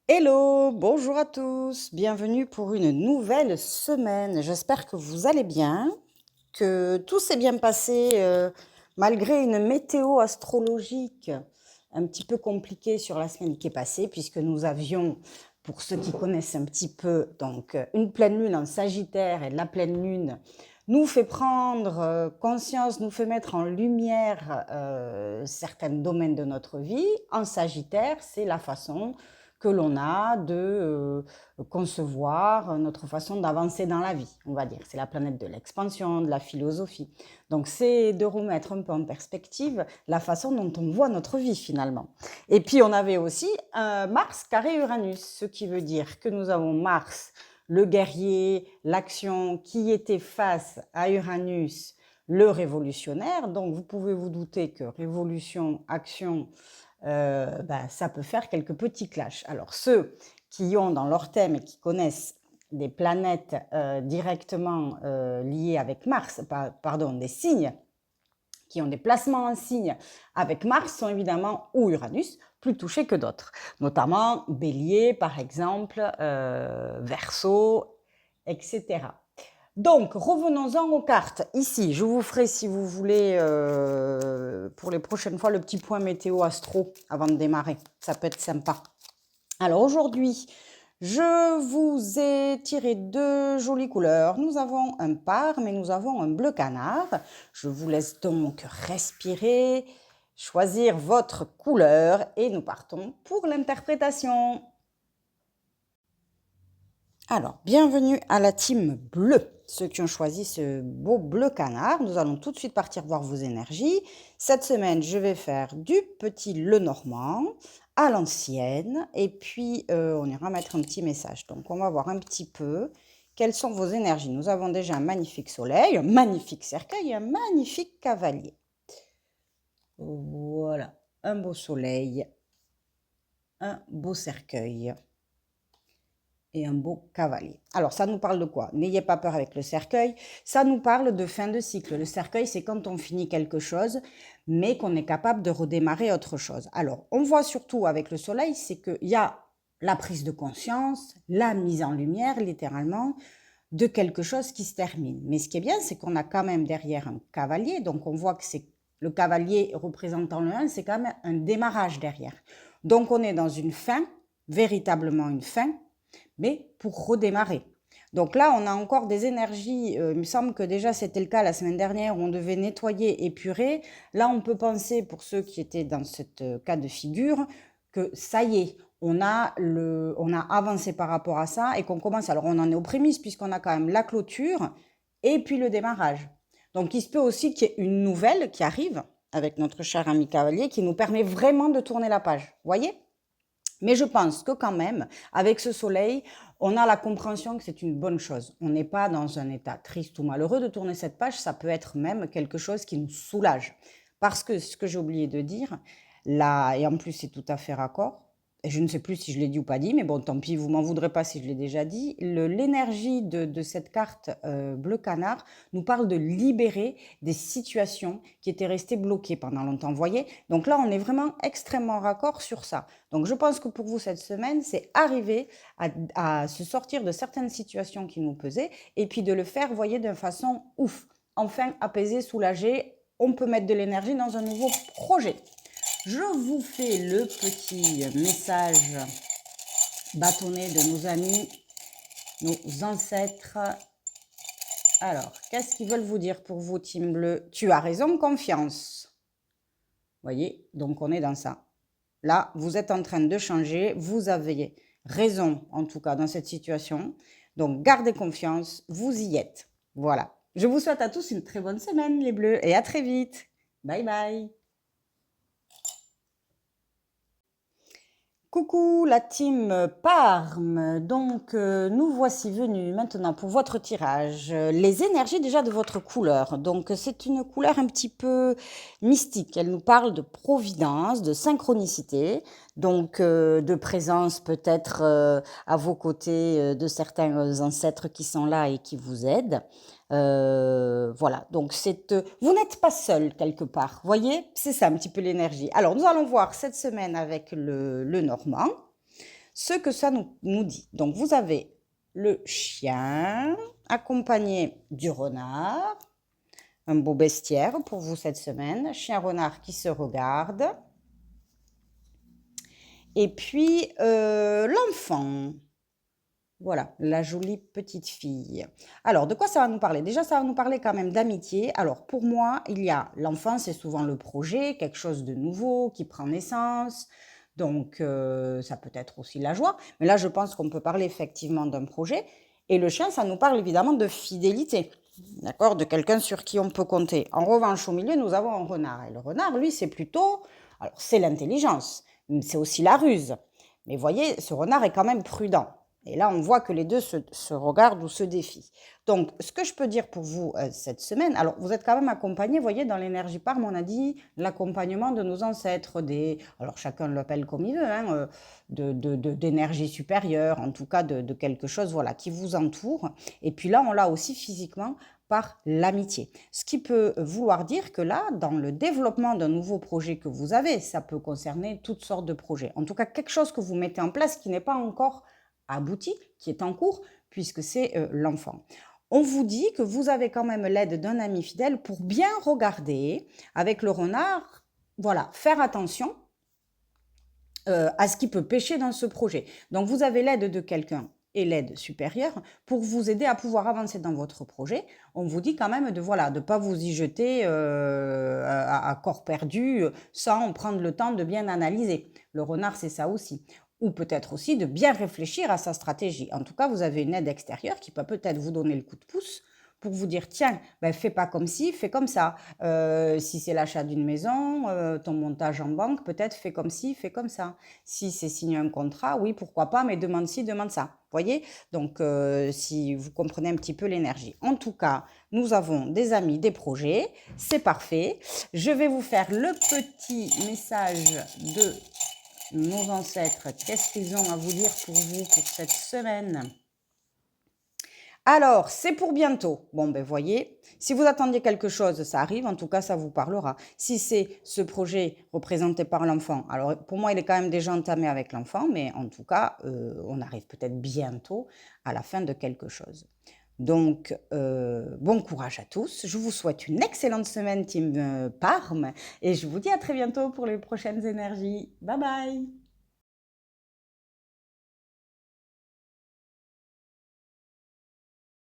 Hello, bonjour à tous, bienvenue pour une nouvelle semaine. J'espère que vous allez bien, que tout s'est bien passé malgré une météo astrologique un petit peu compliquée sur la semaine qui est passée, puisque nous avions, pour ceux qui connaissent un petit peu, donc une pleine lune en Sagittaire, et la pleine lune nous fait prendre conscience, nous fait mettre en lumière certains domaines de notre vie. En Sagittaire, c'est la façon que l'on a de concevoir notre façon d'avancer dans la vie, on va dire. C'est la planète de l'expansion, de la philosophie. Donc, c'est de remettre un peu en perspective la façon dont on voit notre vie, finalement. Et puis, on avait aussi Mars carré Uranus, ce qui veut dire que nous avons Mars, le guerrier, l'action, qui était face à Uranus, le révolutionnaire. Donc, vous pouvez vous douter que révolution, action, ça peut faire quelques petits clashs. Alors, ceux qui ont dans leur thème et qui connaissent des planètes directement liées avec Mars, pardon, des signes qui ont des placements en signes avec Mars sont évidemment, ou Uranus, plus touchés que d'autres, notamment Bélier par exemple, Verseau, etc. Donc, revenons-en aux cartes. Ici, je vous ferai, si vous voulez, pour les prochaines fois, le petit point météo astro avant de démarrer. Ça peut être sympa. Alors, aujourd'hui, je vous ai tiré deux jolies couleurs. Nous avons un par, mais nous avons un bleu canard. Je vous laisse donc respirer, choisir votre couleur et nous partons pour l'interprétation. Alors, bienvenue à la team bleue, ceux qui ont choisi ce beau bleu canard. Nous allons tout de suite partir voir vos énergies. Cette semaine, je vais faire du petit Lenormand à l'ancienne et puis on ira mettre un petit message. Donc, on va voir un petit peu quelles sont vos énergies. Nous avons déjà un magnifique soleil, un magnifique cercueil et un magnifique cavalier. Voilà, un beau soleil, un beau cercueil et un beau cavalier. Alors, ça nous parle de quoi? N'ayez pas peur avec le cercueil. Ça nous parle de fin de cycle. Le cercueil, c'est quand on finit quelque chose, mais qu'on est capable de redémarrer autre chose. Alors, on voit surtout avec le soleil, c'est qu'il y a la prise de conscience, la mise en lumière, littéralement, de quelque chose qui se termine. Mais ce qui est bien, c'est qu'on a quand même derrière un cavalier. Donc, on voit que c'est le cavalier représentant le 1, c'est quand même un démarrage derrière. Donc, on est dans une fin, véritablement une fin, mais pour redémarrer. Donc là, on a encore des énergies, il me semble que déjà c'était le cas la semaine dernière où on devait nettoyer, épurer. Là, on peut penser, pour ceux qui étaient dans ce cas de figure, que ça y est, on a avancé par rapport à ça et qu'on commence. Alors, on en est aux prémices puisqu'on a quand même la clôture et puis le démarrage. Donc, il se peut aussi qu'il y ait une nouvelle qui arrive avec notre cher ami cavalier qui nous permet vraiment de tourner la page. Vous voyez ? Mais je pense que quand même, avec ce soleil, on a la compréhension que c'est une bonne chose. On n'est pas dans un état triste ou malheureux de tourner cette page, ça peut être même quelque chose qui nous soulage. Parce que ce que j'ai oublié de dire, là, et en plus c'est tout à fait raccord, et je ne sais plus si je l'ai dit ou pas dit, mais bon, tant pis, vous m'en voudrez pas si je l'ai déjà dit, l'énergie de cette carte bleu canard nous parle de libérer des situations qui étaient restées bloquées pendant longtemps, vous voyez? Donc là, on est vraiment extrêmement raccord sur ça. Donc je pense que pour vous, cette semaine, c'est arriver à se sortir de certaines situations qui nous pesaient et puis de le faire, vous voyez, d'une façon ouf, enfin apaisé, soulagé. On peut mettre de l'énergie dans un nouveau projet. Je vous fais le petit message bâtonné de nos amis, nos ancêtres. Alors, qu'est-ce qu'ils veulent vous dire pour vous, team bleu? Tu as raison, confiance. Vous voyez, donc on est dans ça. Là, vous êtes en train de changer, vous avez raison, en tout cas, dans cette situation. Donc, gardez confiance, vous y êtes. Voilà. Je vous souhaite à tous une très bonne semaine, les bleus, et à très vite. Bye bye. Coucou la team Parme, donc nous voici venus maintenant pour votre tirage. Les énergies déjà de votre couleur, donc c'est une couleur un petit peu mystique, elle nous parle de providence, de synchronicité, donc de présence peut-être à vos côtés de certains ancêtres qui sont là et qui vous aident. Voilà, donc vous n'êtes pas seul quelque part, voyez? C'est ça un petit peu l'énergie. Alors, nous allons voir cette semaine avec le normand ce que ça nous dit. Donc, vous avez le chien accompagné du renard, un beau bestiaire pour vous cette semaine, chien-renard qui se regarde. Et puis, l'enfant. Voilà, la jolie petite fille. Alors, de quoi ça va nous parler? Déjà, ça va nous parler quand même d'amitié. Alors, pour moi, il y a l'enfant, c'est souvent le projet, quelque chose de nouveau qui prend naissance. Donc, ça peut être aussi la joie. Mais là, je pense qu'on peut parler effectivement d'un projet. Et le chien, ça nous parle évidemment de fidélité. D'accord? De quelqu'un sur qui on peut compter. En revanche, au milieu, nous avons un renard. Et le renard, lui, c'est plutôt... Alors, c'est l'intelligence. C'est aussi la ruse. Mais voyez, ce renard est quand même prudent. Et là, on voit que les deux se regardent ou se défient. Donc, ce que je peux dire pour vous cette semaine, alors vous êtes quand même accompagné, vous voyez, dans l'énergie Parme, on a dit l'accompagnement de nos ancêtres, alors chacun l'appelle comme il veut, hein, d'énergie supérieure, en tout cas de quelque chose voilà, qui vous entoure. Et puis là, on l'a aussi physiquement par l'amitié. Ce qui peut vouloir dire que là, dans le développement d'un nouveau projet que vous avez, ça peut concerner toutes sortes de projets. En tout cas, quelque chose que vous mettez en place qui n'est pas encore abouti, qui est en cours, puisque c'est l'enfant. On vous dit que vous avez quand même l'aide d'un ami fidèle pour bien regarder avec le renard, voilà, faire attention à ce qui peut pêcher dans ce projet. Donc vous avez l'aide de quelqu'un et l'aide supérieure pour vous aider à pouvoir avancer dans votre projet. On vous dit quand même de voilà de pas vous y jeter à corps perdu sans prendre le temps de bien analyser. Le renard, c'est ça aussi. Ou peut-être aussi de bien réfléchir à sa stratégie. En tout cas, vous avez une aide extérieure qui peut peut-être vous donner le coup de pouce pour vous dire, tiens, ben, fais pas comme ci, fais comme ça. Si c'est l'achat d'une maison, ton montage en banque, peut-être fais comme ci, fais comme ça. Si c'est signer un contrat, oui, pourquoi pas, mais demande ci, demande ça. Voyez? Donc, si vous comprenez un petit peu l'énergie. En tout cas, nous avons des amis, des projets. C'est parfait. Je vais vous faire le petit message de nos ancêtres. Qu'est-ce qu'ils ont à vous dire pour vous pour cette semaine? Alors, c'est pour bientôt. Bon, ben voyez, si vous attendiez quelque chose, ça arrive, en tout cas, ça vous parlera. Si c'est ce projet représenté par l'enfant, alors pour moi, il est quand même déjà entamé avec l'enfant, mais en tout cas, on arrive peut-être bientôt à la fin de quelque chose. Donc, bon courage à tous. Je vous souhaite une excellente semaine, Team Parme, et je vous dis à très bientôt pour les prochaines énergies. Bye bye!